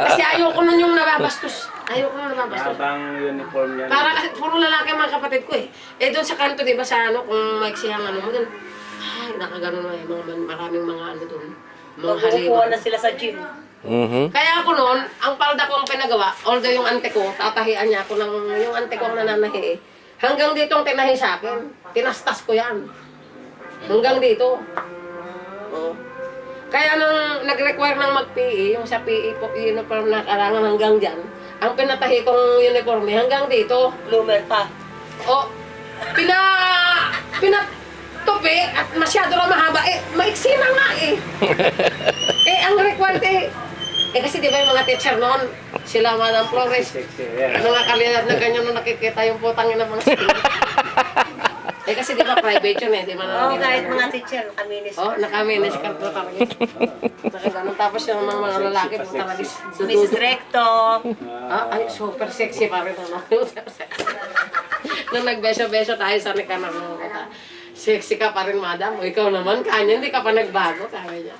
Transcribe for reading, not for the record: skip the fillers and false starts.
Kasi ayoko nun yung nababastos. Ayoko nun nababastos. Habang uniform yan. Para kasi puro lalaki ang mga kapatid ko eh. Eh doon sa kanto, di ba sa ano, kung maiksihang ano mo doon. Ay, nakagano na eh. Maraming mga ano doon. Mga halimaw. Magkukuha na sila sa gym. Kaya ako noon, ang palda ko ang pinagawa, although yung ante ko, tatahian niya ako ng, yung ante ko ang nananahi eh. Hanggang dito ang tinahi sa akin. Tinastas ko yan. Hanggang dito. Oo. Kaya nung nag-require ng mag-PE, yung sa PE po, uniform na karangan hanggang dyan, ang pinatahi kong uniform hanggang dito. Bloomer pa. O, pinatupi at masyado na mahaba. Eh, maiksi na nga eh. Eh, ang required eh kasi di ba yung mga teacher noon, sila Madam Flores, Sexy. Yeah. mga kalidad na ganyan nung nakikita yung putang ina mga student. Eh kasi di ba private yun eh, di ba? Oo, kahit mga teacher, kaminis. Oh, nakaminis ka po talaga. Nakaganon. Tapos yung mga lalaki po talaga. Mrs. Recto. Ay, super sexy pa rin naman. Nung nagbeso-beso tayo sa Nicanor, sexy ka pa rin, madam. O ikaw naman, kanya, hindi ka pa nagbago, sabi niya.